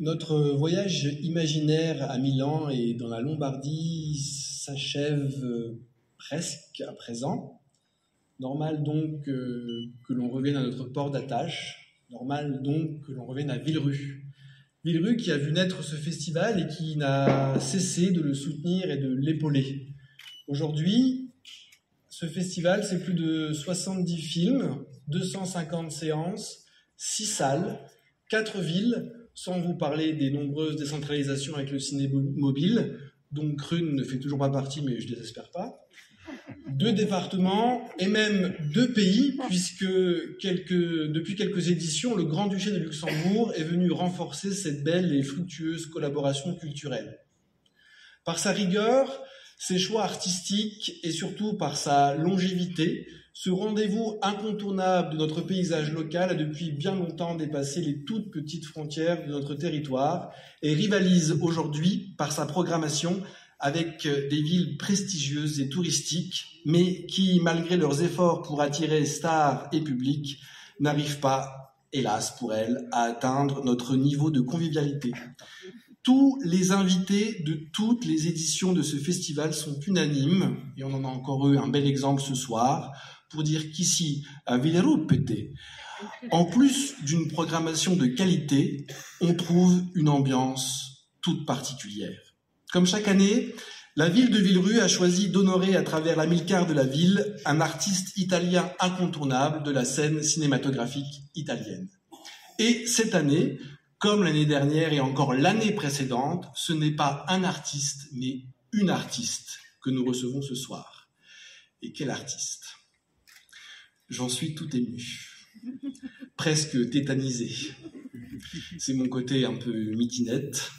Notre voyage imaginaire à Milan et dans la Lombardie s'achève presque à présent. Normal donc que l'on revienne à notre port d'attache. Normal donc que l'on revienne à Villerue. Villerue qui a vu naître ce festival et qui n'a cessé de le soutenir et de l'épauler. Aujourd'hui, ce festival, c'est plus de 70 films, 250 séances, 6 salles, 4 villes, sans vous parler des nombreuses décentralisations avec le ciné mobile, dont Crune ne fait toujours pas partie, mais je ne désespère pas. 2 départements et même 2 pays, puisque depuis quelques éditions, le Grand-Duché de Luxembourg est venu renforcer cette belle et fructueuse collaboration culturelle. Par sa rigueur, ses choix artistiques et surtout par sa longévité, ce rendez-vous incontournable de notre paysage local a depuis bien longtemps dépassé les toutes petites frontières de notre territoire et rivalise aujourd'hui par sa programmation avec des villes prestigieuses et touristiques, mais qui, malgré leurs efforts pour attirer stars et publics, n'arrivent pas, hélas pour elles, à atteindre notre niveau de convivialité. Tous les invités de toutes les éditions de ce festival sont unanimes, et on en a encore eu un bel exemple ce soir, pour dire qu'ici, à Villerupete, en plus d'une programmation de qualité, on trouve une ambiance toute particulière. Comme chaque année, la ville de Villerue a choisi d'honorer à travers l'Amilcar de la ville un artiste italien incontournable de la scène cinématographique italienne. Et cette année, comme l'année dernière et encore l'année précédente, ce n'est pas un artiste, mais une artiste que nous recevons ce soir. Et quel artiste ? J'en suis tout ému, presque tétanisé. C'est mon côté un peu mitinette,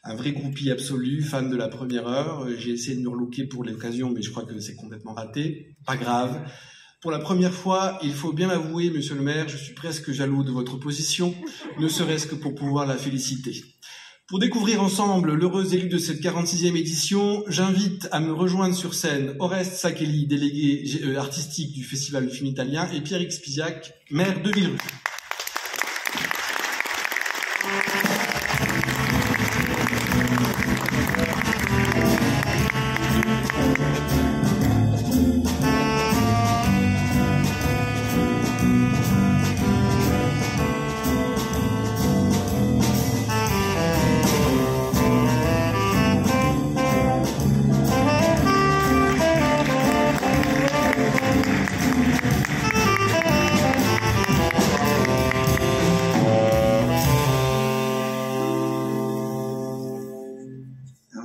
un vrai groupie absolu, fan de la première heure. J'ai essayé de me relooker pour l'occasion, mais je crois que c'est complètement raté. Pas grave. Pour la première fois, il faut bien l'avouer, monsieur le maire, je suis presque jaloux de votre position, ne serait-ce que pour pouvoir la féliciter. Pour découvrir ensemble l'heureux élu de cette 46e édition, j'invite à me rejoindre sur scène Oreste Saccheli, délégué artistique du Festival du film italien, et Pierre Spiziac, maire de Villerue.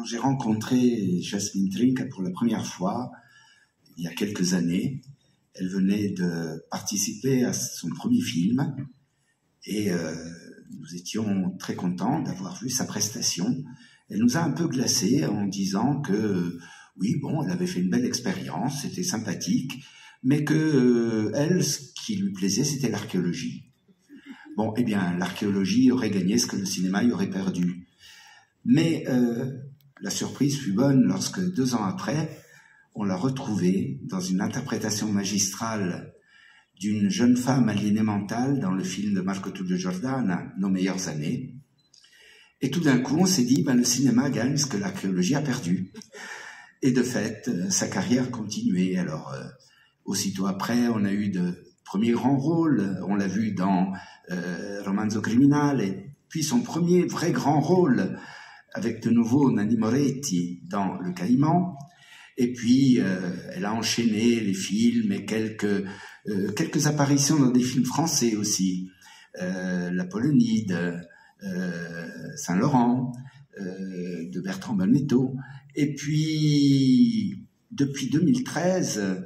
J'ai rencontré Jasmine Trinca pour la première fois il y a quelques années. Elle venait de participer à son premier film et nous étions très contents d'avoir vu sa prestation. Elle nous a un peu glacés en disant que oui, bon, elle avait fait une belle expérience, c'était sympathique, mais que elle, ce qui lui plaisait, c'était l'archéologie. Bon, eh bien, l'archéologie aurait gagné ce que le cinéma y aurait perdu. Mais la surprise fut bonne lorsque 2 ans après, on l'a retrouvée dans une interprétation magistrale d'une jeune femme aliénée mentale dans le film de Marco Tullio Giordana, Nos meilleures années. Et tout d'un coup, on s'est dit, le cinéma gagne ce que l'archéologie a perdu. Et de fait, sa carrière continuait. Alors, aussitôt après, on a eu de premiers grands rôles. On l'a vu dans Romanzo Criminale, et puis son premier vrai grand rôle avec de nouveau Nanni Moretti dans Le Caïman. Et puis, elle a enchaîné les films et quelques apparitions dans des films français aussi. La Polonide, Saint-Laurent, de Bertrand Bonetto. Et puis, depuis 2013,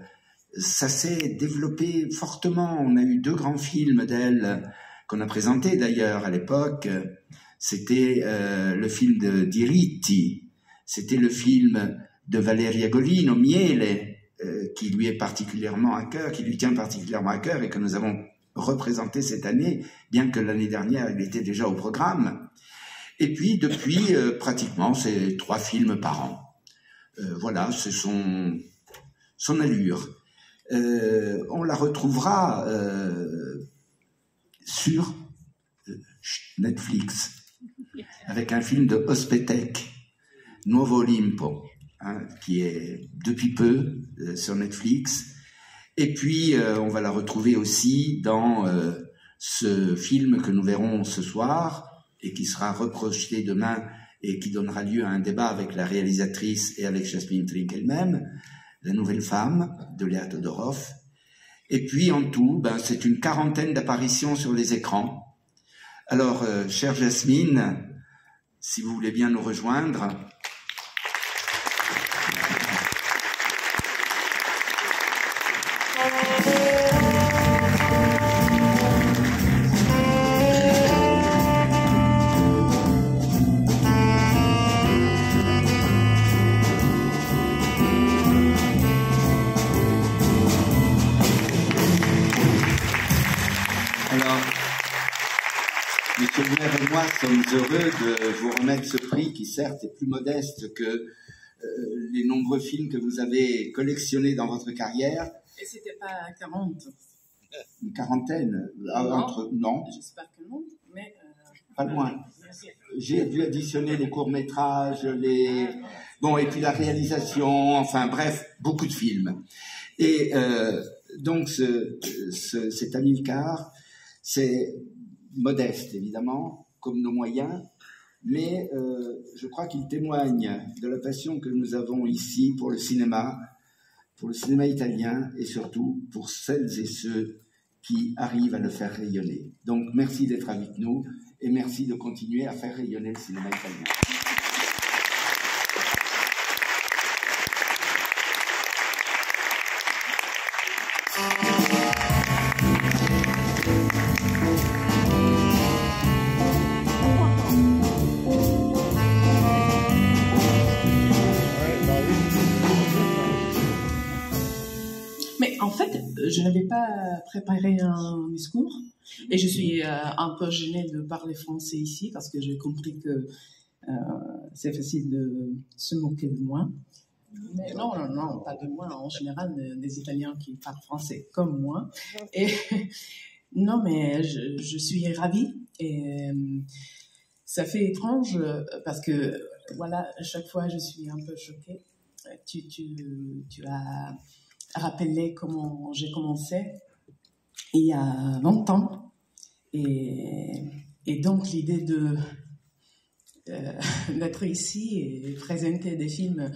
ça s'est développé fortement. On a eu 2 grands films d'elle qu'on a présentés d'ailleurs à l'époque. C'était le film de Diritti, c'était le film de Valeria Golino, Miele, qui lui est particulièrement à cœur, qui lui tient particulièrement à cœur et que nous avons représenté cette année, bien que l'année dernière il était déjà au programme. Et puis depuis, pratiquement, c'est 3 films par an. Voilà, c'est son allure. On la retrouvera sur Netflix. avec un film de Ospetec, Nuovo Olimpo, hein, qui est depuis peu sur Netflix. Et puis, on va la retrouver aussi dans ce film que nous verrons ce soir et qui sera reprojeté demain et qui donnera lieu à un débat avec la réalisatrice et avec Jasmine Trink elle-même, La Nouvelle Femme de Léa Todorov. Et puis, en tout, c'est une 40aine d'apparitions sur les écrans. Alors, chère Jasmine, si vous voulez bien nous rejoindre. Sommes heureux de vous remettre ce prix qui certes est plus modeste que les nombreux films que vous avez collectionnés dans votre carrière. Et c'était pas 40? Une quarantaine? Non. J'espère que non, mais... Pas loin. J'ai dû additionner les courts-métrages, Bon, et puis la réalisation, enfin bref, beaucoup de films. Et donc cet Amilcar, c'est modeste évidemment, comme nos moyens, mais je crois qu'il témoigne de la passion que nous avons ici pour le cinéma italien et surtout pour celles et ceux qui arrivent à le faire rayonner. Donc merci d'être avec nous et merci de continuer à faire rayonner le cinéma italien. Je n'avais pas préparé un discours et je suis un peu gênée de parler français ici parce que j'ai compris que c'est facile de se moquer de moi. Mais non, pas de moi. En général, des Italiens qui parlent français comme moi. Et non, mais je suis ravie et ça fait étrange parce que voilà, à chaque fois je suis un peu choquée. Tu as rappeler comment j'ai commencé il y a 20 ans et donc l'idée d'être ici et présenter des films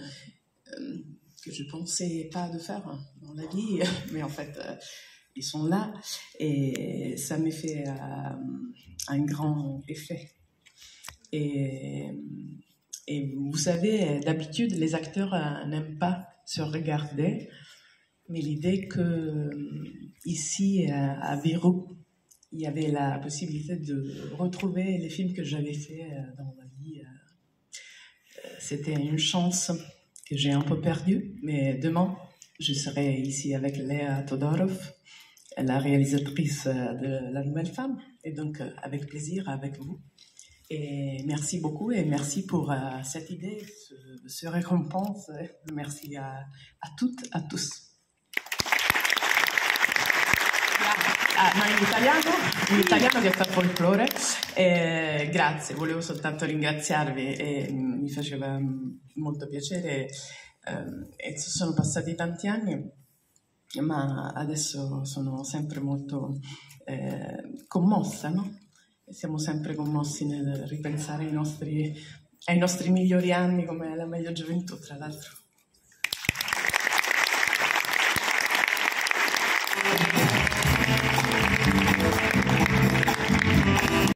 que je pensais pas de faire dans la vie, mais en fait ils sont là et ça m'a fait un grand effet et vous savez, d'habitude les acteurs n'aiment pas se regarder. Mais l'idée que ici à Virou, il y avait la possibilité de retrouver les films que j'avais fait dans ma vie, c'était une chance que j'ai un peu perdue. Mais demain, je serai ici avec Léa Todorov, la réalisatrice de La Nouvelle Femme, et donc avec plaisir avec vous. Et merci beaucoup et merci pour cette idée, ce récompense. Merci à toutes, à tous. Ma in italiano che fa folklore, grazie, volevo soltanto ringraziarvi e mi faceva molto piacere e sono passati tanti anni ma adesso sono sempre molto commossa, no? Siamo sempre commossi nel ripensare ai nostri migliori anni come alla meglio gioventù, tra l'altro.